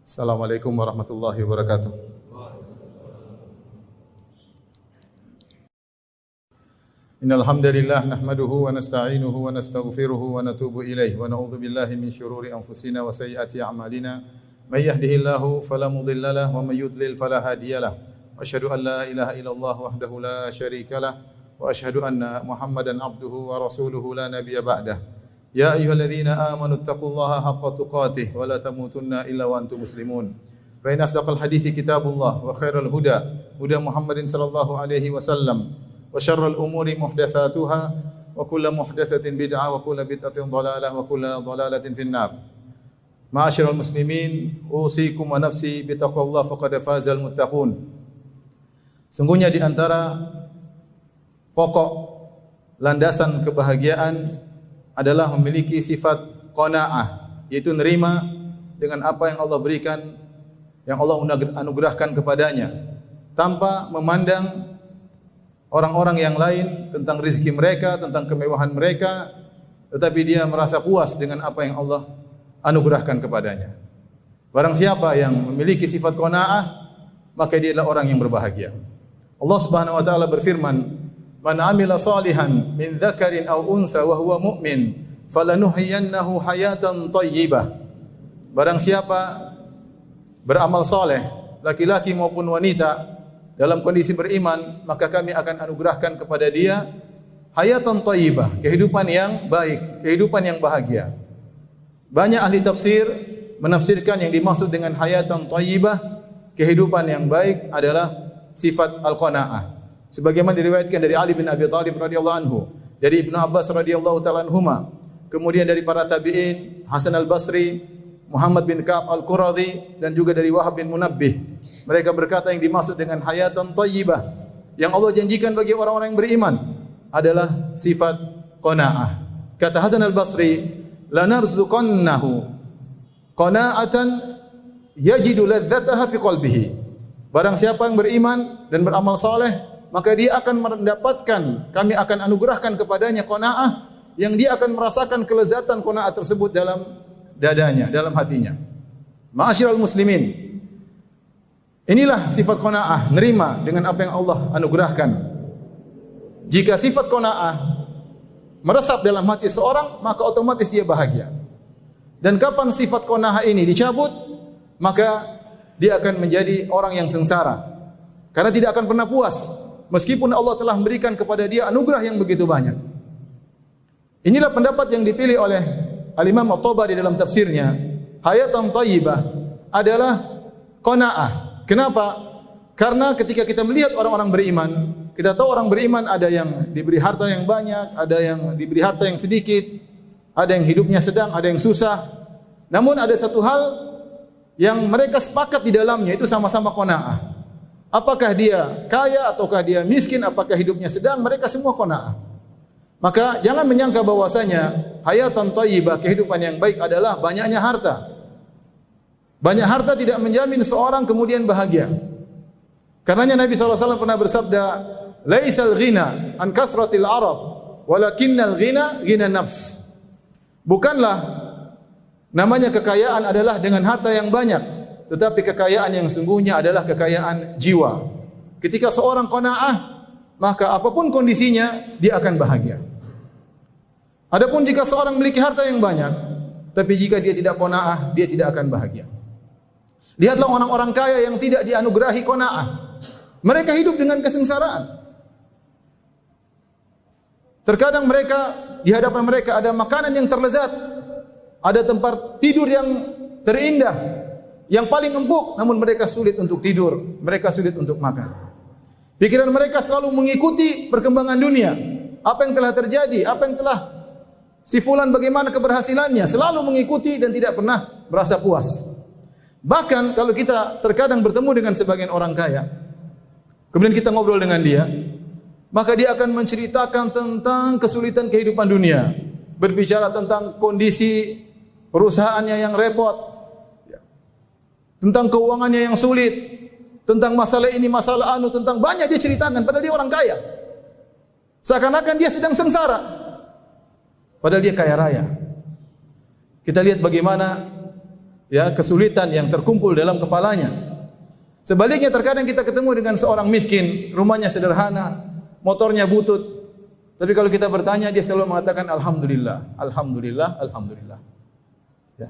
Assalamualaikum warahmatullahi wabarakatuh. Innal hamdalillah nahmaduhu wa nasta'inuhu wa nastaghfiruhu wa natubu ilaihi wa na'udzu billahi min shururi anfusina wa sayyiati a'malina. May yahdihillahu fala mudilla lahu wa may yudlil fala hadiyalah. Wa asyhadu an la ilaha illallah wahdahu la syarikalah wa asyhadu anna Muhammadan abduhu wa rasuluhu la nabiyya ba'dah. Ya ayyuhalladzina amanu taqullaha haqqa tuqatih wa la tamutunna illa wa antum muslimun. Fa in asdaqal hadithi kitabullah wa khairal huda huda Muhammadin sallallahu alaihi wasallam wa syarrul umuri muhdatsatuha wa kullu muhdatsatin bid'ah wa kullu bid'atin dhalalah wa kullu dhalalatin finnar. Ma'asyiral muslimin, usikum wa nafsi bitaqwallah faqad fazal muttaqun. Sungguhnya di antara pokok landasan kebahagiaan adalah memiliki sifat qanaah, yaitu nerima dengan apa yang Allah berikan, yang Allah anugerahkan kepadanya, tanpa memandang orang-orang yang lain tentang rezeki mereka, tentang kemewahan mereka, tetapi dia merasa puas dengan apa yang Allah anugerahkan kepadanya. Barang siapa yang memiliki sifat qanaah, maka dia adalah orang yang berbahagia. Allah Subhanahu wa taala berfirman, "Man 'amila salihan min dzakarin aw untha wa huwa mu'min, falanuhyiyannahu hayatan thayyibah." Barang siapa beramal saleh, laki-laki maupun wanita, dalam kondisi beriman, maka kami akan anugerahkan kepada dia hayatan thayyibah, kehidupan yang baik, kehidupan yang bahagia. Banyak ahli tafsir menafsirkan yang dimaksud dengan hayatan thayyibah, kehidupan yang baik adalah sifat al-qanaah. Sebagaimana diriwayatkan dari Ali bin Abi Thalib radhiyallahu anhu, dari Ibnu Abbas radhiyallahu ta'ala anhuma, kemudian dari para tabi'in, Hasan al-Basri, Muhammad bin Ka'ab al-Quradhi, dan juga dari Wahab bin Munabbih. Mereka berkata yang dimaksud dengan hayatan thayyibah yang Allah janjikan bagi orang-orang yang beriman adalah sifat qanaah. Kata Hasan al-Basri, "Lanarzuqannahu qanaatan yajidu ladzataha fi qalbihi." Barang siapa yang beriman dan beramal saleh, maka dia akan mendapatkan, kami akan anugerahkan kepadanya qanaah yang dia akan merasakan kelezatan qanaah tersebut dalam dadanya, dalam hatinya. Ma'asyiral muslimin, inilah sifat qanaah, nerima dengan apa yang Allah anugerahkan. Jika sifat qanaah meresap dalam hati seorang, maka otomatis dia bahagia. Dan kapan sifat qanaah ini dicabut, maka dia akan menjadi orang yang sengsara, karena tidak akan pernah puas meskipun Allah telah memberikan kepada dia anugerah yang begitu banyak. Inilah pendapat yang dipilih oleh Al-Imam At-Tabari dalam tafsirnya. Hayatan thayyibah adalah qanaah. Kenapa? Karena ketika kita melihat orang-orang beriman, kita tahu orang beriman ada yang diberi harta yang banyak, ada yang diberi harta yang sedikit, ada yang hidupnya sedang, ada yang susah. Namun ada satu hal yang mereka sepakat di dalamnya, itu sama-sama qanaah. Apakah dia kaya ataukah dia miskin, apakah hidupnya sedang, mereka semua qanaah. Maka jangan menyangka bahwasanya hayatan thayyibah, kehidupan yang baik adalah banyaknya harta. Banyak harta tidak menjamin seorang kemudian bahagia. Karenanya Nabi SAW pernah bersabda, "Laisal ghina an kasratil arad, walakinnal ghina ghina nafs." Bukanlah namanya kekayaan adalah dengan harta yang banyak, tetapi kekayaan yang sungguhnya adalah kekayaan jiwa. Ketika seorang qanaah, maka apapun kondisinya dia akan bahagia. Adapun jika seorang memiliki harta yang banyak, tapi jika dia tidak qanaah, dia tidak akan bahagia. Lihatlah orang-orang kaya yang tidak dianugerahi qanaah. Mereka hidup dengan kesengsaraan. Terkadang mereka, di hadapan mereka ada makanan yang terlezat, ada tempat tidur yang terindah, yang paling empuk, namun mereka sulit untuk tidur, mereka sulit untuk makan. Pikiran mereka selalu mengikuti perkembangan dunia. Apa yang telah terjadi, apa yang telah si fulan bagaimana keberhasilannya, selalu mengikuti dan tidak pernah merasa puas. Bahkan kalau kita terkadang bertemu dengan sebagian orang kaya, kemudian kita ngobrol dengan dia, maka dia akan menceritakan tentang kesulitan kehidupan dunia, berbicara tentang kondisi perusahaannya yang repot, tentang keuangannya yang sulit, tentang masalah ini, masalah anu, tentang banyak dia ceritakan, padahal dia orang kaya. Seakan-akan dia sedang sengsara, padahal dia kaya raya. Kita lihat bagaimana ya, kesulitan yang terkumpul dalam kepalanya. Sebaliknya terkadang kita ketemu dengan seorang miskin, rumahnya sederhana, motornya butut. Tapi kalau kita bertanya, dia selalu mengatakan alhamdulillah, alhamdulillah, alhamdulillah. Ya.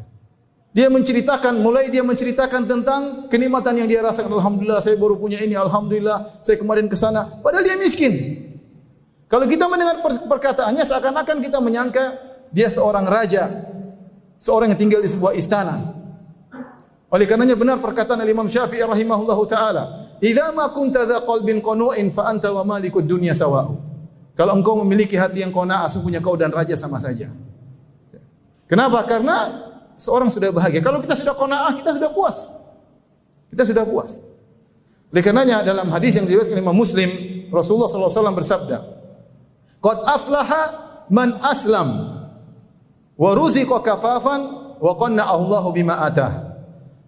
Dia menceritakan tentang kenikmatan yang dia rasakan. Alhamdulillah, saya baru punya ini. Alhamdulillah, saya kemarin ke sana. Padahal dia miskin. Kalau kita mendengar perkataannya, seakan-akan kita menyangka dia seorang raja, seorang yang tinggal di sebuah istana. Oleh karenanya benar perkataan Imam Syafi'i rahimahullahu taala, "Idza ma kunta dza qalbin qanu'in fa anta wa malikud dunya sawa'u." Kalau engkau memiliki hati yang qanaah, sungguhnya kau dan raja sama saja. Kenapa? Karena seorang sudah bahagia. Kalau kita sudah qanaah, kita sudah puas. Kita sudah puas. Oleh karenanya dalam hadis yang diriwayatkan Imam Muslim, Rasulullah sallallahu alaihi wasallam bersabda, "Qad aflaha man aslam wa ruziqa kafafan wa qanna'ahu Allahu bima atah."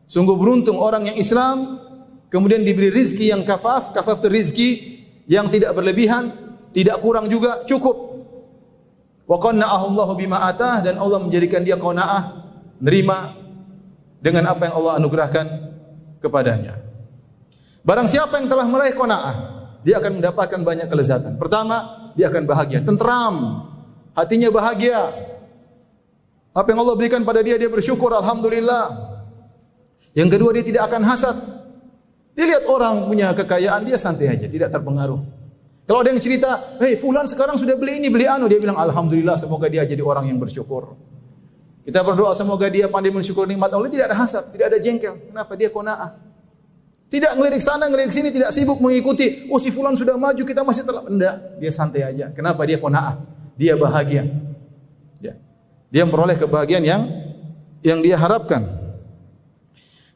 Sungguh beruntung orang yang Islam kemudian diberi rizki yang kafaf itu rizki yang tidak berlebihan, tidak kurang juga, cukup. Wa qanna'ahu Allahu bima atah, dan Allah menjadikan dia qanaah, nerima dengan apa yang Allah anugerahkan kepadanya. Barang siapa yang telah meraih qanaah, dia akan mendapatkan banyak kelezatan. Pertama, dia akan bahagia, tentram, hatinya bahagia. Apa yang Allah berikan pada dia, dia bersyukur, alhamdulillah. Yang kedua, dia tidak akan hasad. Dia lihat orang punya kekayaan, dia santai aja, tidak terpengaruh. Kalau ada yang cerita, "Hei, fulan sekarang sudah beli ini, beli anu," dia bilang, "Alhamdulillah, semoga dia jadi orang yang bersyukur." Kita berdoa semoga dia pandai mensyukur nikmat Allah, tidak ada hasad, tidak ada jengkel. Kenapa? Dia qanaah. Tidak ngelirik sana, ngelirik sini, tidak sibuk mengikuti, "Oh, si fulan sudah maju, kita masih terlambat." Enggak, dia santai aja. Kenapa? Dia qanaah. Dia bahagia. Ya. Dia memperoleh kebahagiaan yang dia harapkan.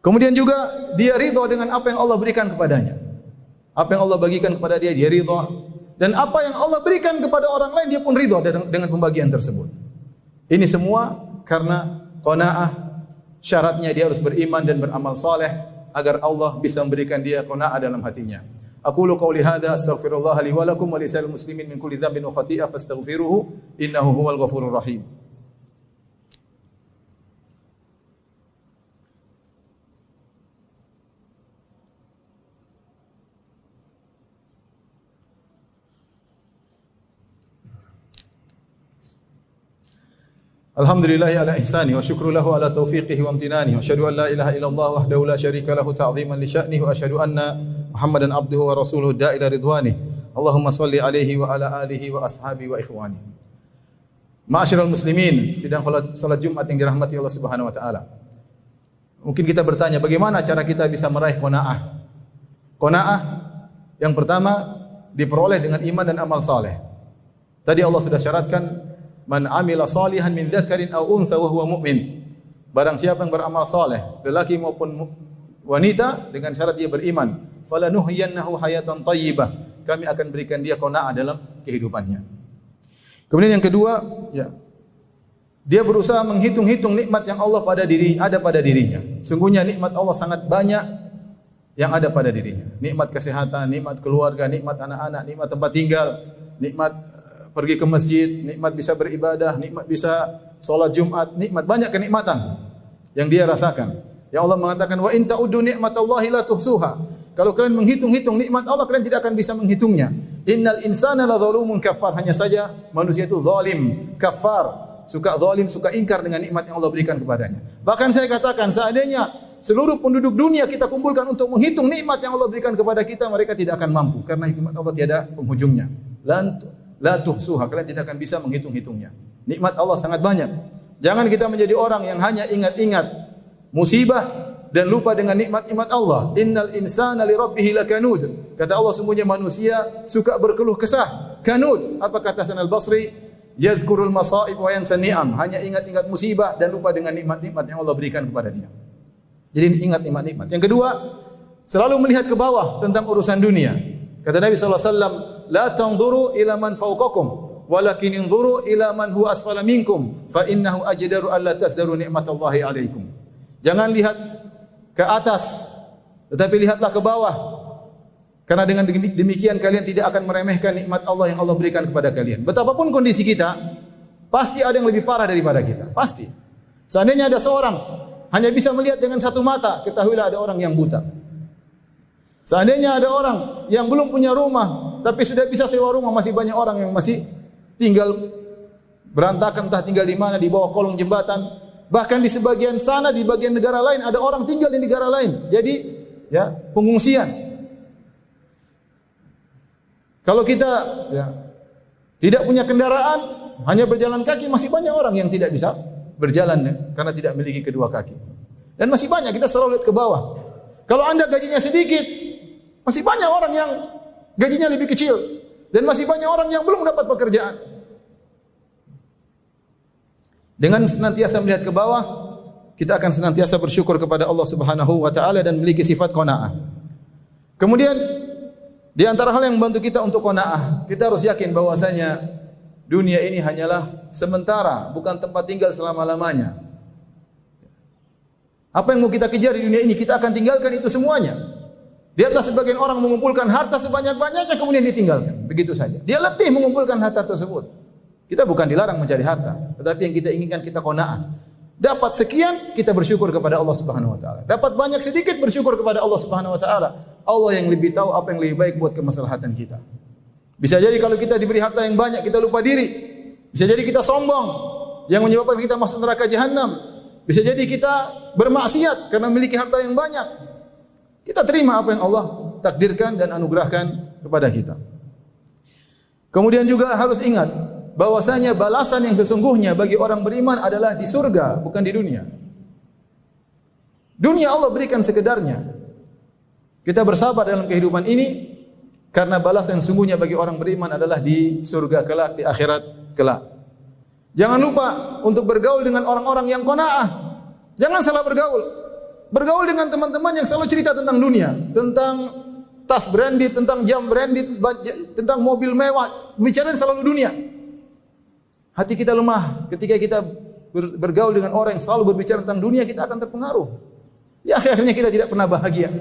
Kemudian juga dia ridha dengan apa yang Allah berikan kepadanya. Apa yang Allah bagikan kepada dia, dia ridha. Dan apa yang Allah berikan kepada orang lain, dia pun ridha dengan pembagian tersebut. Ini semua karena qanaah. Syaratnya dia harus beriman dan beramal saleh agar Allah bisa memberikan dia qanaah dalam hatinya. Aqulu qouli hadza astaghfirullah li wa lakum wa lisal muslimin min kulli dhanbin wa khati'ah fastaghfiruhu innahu huwal ghafurur rahim. Alhamdulillahi ala ihsani wa syukru lahu ala taufiqihi wa amtinani wa asyhadu an la ilaha illallah wahdahu la syarika lahu ta'ziman li sya'nihi wa asyhadu anna Muhammadan abduhu wa rasuluhu da'ila ridwani. Allahumma salli alaihi wa ala alihi wa ashabihi wa ikhwani. Ma'asyiral muslimin, sidang salat Jumat yang dirahmati Allah Subhanahu wa taala. Mungkin kita bertanya, bagaimana cara kita bisa meraih qanaah? Qanaah yang pertama diperoleh dengan iman dan amal saleh. Tadi Allah sudah syaratkan, man amila salihan min dzakarin aw untha wa huwa mu'min. Barang siapa yang beramal saleh, lelaki maupun wanita, dengan syarat dia beriman, falanuhyiyannahu hayatan thayyibah. Kami akan berikan dia qanaah dalam kehidupannya. Kemudian yang kedua, ya, dia berusaha menghitung-hitung nikmat yang Allah ada pada dirinya. Sungguhnya nikmat Allah sangat banyak yang ada pada dirinya. Nikmat kesehatan, nikmat keluarga, nikmat anak-anak, nikmat tempat tinggal, nikmat pergi ke masjid, nikmat bisa beribadah, nikmat bisa salat Jumat, nikmat banyak kenikmatan yang dia rasakan. Yang Allah mengatakan, "Wa in ta'uddu ni'matallahi la tuhsuha." Kalau kalian menghitung-hitung nikmat Allah, kalian tidak akan bisa menghitungnya. Innal insana ladzalumun kafar. Hanya saja manusia itu zalim, kafar, suka zalim, suka ingkar dengan nikmat yang Allah berikan kepadanya. Bahkan saya katakan, seandainya seluruh penduduk dunia kita kumpulkan untuk menghitung nikmat yang Allah berikan kepada kita, mereka tidak akan mampu, karena nikmat Allah tiada penghujungnya. La tuhsuha, kalian tidak akan bisa menghitung-hitungnya. Nikmat Allah sangat banyak. Jangan kita menjadi orang yang hanya ingat-ingat musibah dan lupa dengan nikmat-nikmat Allah. Innal insana li rabbih lakanud. Kata Allah, sungguhnya manusia suka berkeluh kesah. Kanud, apa kata Hasan al-Basri? Yadhkurul masaib wa yansa ni'am. Hanya ingat-ingat musibah dan lupa dengan nikmat-nikmat yang Allah berikan kepada dia. Jadi ingat nikmat-nikmat. Yang kedua, selalu melihat ke bawah tentang urusan dunia. Kata Nabi sallallahu alaihi wasallam, "La tanzuru ila man fawqakum, walakin inzuru ila man huwa asfala minkum, fa innahu ajdaru alla tasdaru ni'matallahi 'alaikum." Jangan lihat ke atas, tetapi lihatlah ke bawah. Karena dengan demikian kalian tidak akan meremehkan nikmat Allah yang Allah berikan kepada kalian. Betapapun kondisi kita, pasti ada yang lebih parah daripada kita, pasti. Seandainya ada seorang hanya bisa melihat dengan satu mata, ketahuilah ada orang yang buta. Seandainya ada orang yang belum punya rumah, tapi sudah bisa sewa rumah, masih banyak orang yang masih tinggal berantakan, entah tinggal di mana, di bawah kolong jembatan. Bahkan di sebagian sana, di bagian negara lain, ada orang tinggal di negara lain. Jadi, ya, pengungsian. Kalau kita tidak punya kendaraan, hanya berjalan kaki, masih banyak orang yang tidak bisa berjalan karena tidak memiliki kedua kaki. Dan masih banyak, kita selalu lihat ke bawah. Kalau Anda gajinya sedikit, masih banyak orang yang gajinya lebih kecil. Dan masih banyak orang yang belum dapat pekerjaan. Dengan senantiasa melihat ke bawah, kita akan senantiasa bersyukur kepada Allah Subhanahu wa taala dan memiliki sifat qanaah. Kemudian di antara hal yang membantu kita untuk qanaah, kita harus yakin bahwasanya dunia ini hanyalah sementara, bukan tempat tinggal selama-lamanya. Apa yang mau kita kejar di dunia ini, kita akan tinggalkan itu semuanya. Lihatlah sebagian orang mengumpulkan harta sebanyak-banyaknya kemudian ditinggalkan, begitu saja. Dia letih mengumpulkan harta tersebut. Kita bukan dilarang mencari harta, tetapi yang kita inginkan kita qanaah. Dapat sekian, kita bersyukur kepada Allah Subhanahu wa taala. Dapat banyak sedikit, bersyukur kepada Allah Subhanahu wa taala. Allah yang lebih tahu apa yang lebih baik buat kemaslahatan kita. Bisa jadi kalau kita diberi harta yang banyak, kita lupa diri. Bisa jadi kita sombong, yang menyebabkan kita masuk neraka jahanam. Bisa jadi kita bermaksiat karena memiliki harta yang banyak. Kita terima apa yang Allah takdirkan dan anugerahkan kepada kita. Kemudian juga harus ingat bahwasanya balasan yang sesungguhnya bagi orang beriman adalah di surga, bukan di dunia. Dunia Allah berikan sekedarnya. Kita bersabar dalam kehidupan ini karena balasan yang sesungguhnya bagi orang beriman adalah di surga kelak, di akhirat kelak. Jangan lupa untuk bergaul dengan orang-orang yang qanaah. Jangan salah bergaul. Bergaul dengan teman-teman yang selalu cerita tentang dunia, tentang tas branded, tentang jam branded, tentang mobil mewah, bicara selalu dunia. Hati kita lemah ketika kita bergaul dengan orang yang selalu berbicara tentang dunia, kita akan terpengaruh. Ya akhirnya kita tidak pernah bahagia.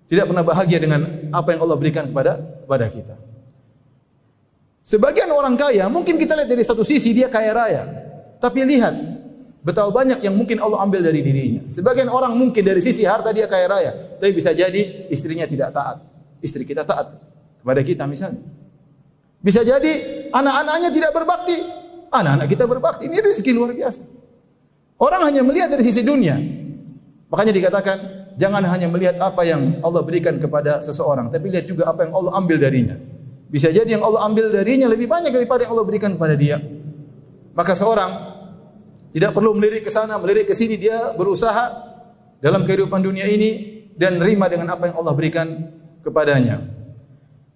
Tidak pernah bahagia dengan apa yang Allah berikan kepada kita. Sebagian orang kaya, mungkin kita lihat dari satu sisi dia kaya raya. Tapi lihat betapa banyak yang mungkin Allah ambil dari dirinya. Sebagian orang mungkin dari sisi harta dia kaya raya, tapi bisa jadi istrinya tidak taat. Istri kita taat kepada kita misalnya. Bisa jadi anak-anaknya tidak berbakti. Anak-anak kita berbakti. Ini rezeki luar biasa. Orang hanya melihat dari sisi dunia. Makanya dikatakan, jangan hanya melihat apa yang Allah berikan kepada seseorang, tapi lihat juga apa yang Allah ambil darinya. Bisa jadi yang Allah ambil darinya lebih banyak daripada yang Allah berikan kepada dia. Maka seorang tidak perlu melirik ke sana, melirik ke sini, dia berusaha dalam kehidupan dunia ini dan nerima dengan apa yang Allah berikan kepadanya.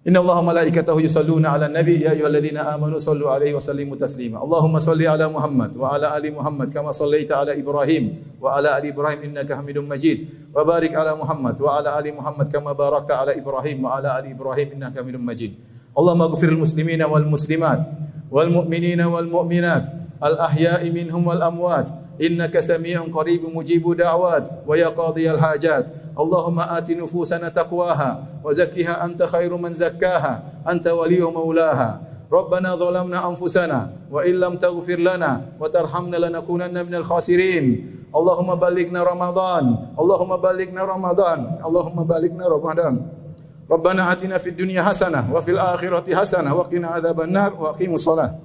Innallaha malaikatahu yusalluna 'alan nabi ya ayyuhalladzina amanu sallu 'alaihi wa sallimu taslima. Allahumma salli 'ala Muhammad wa 'ala ali Muhammad kama shallaita 'ala Ibrahim wa 'ala ali Ibrahim innaka Hamidum Majid. Wa barik 'ala Muhammad wa 'ala ali Muhammad kama barakta 'ala Ibrahim wa 'ala ali Ibrahim innaka Hamidum Majid. Allahumma ighfiril muslimina wal muslimat wal mu'minina wal mu'minat al ahya'i minhum wal amwat. Innaka sami'un qaribun mujibud da'wat wa ya qadhiyal hajat. Allahumma ati nufusana taqwaha wa zakkiha anta khairu man zakkaha anta waliyyu maulaha. Rabbana zalamna anfusana wa illam taghfir lana wa tarhamna lanakunanna minal khasirin. Allahumma ballighna Ramadan. Allahumma ballighna Ramadan. Allahumma ballighna Ramadan. Rabbana atina fid dunya hasanah wa fil akhirati hasanah wa qina adzabannar wa aqimus shalah.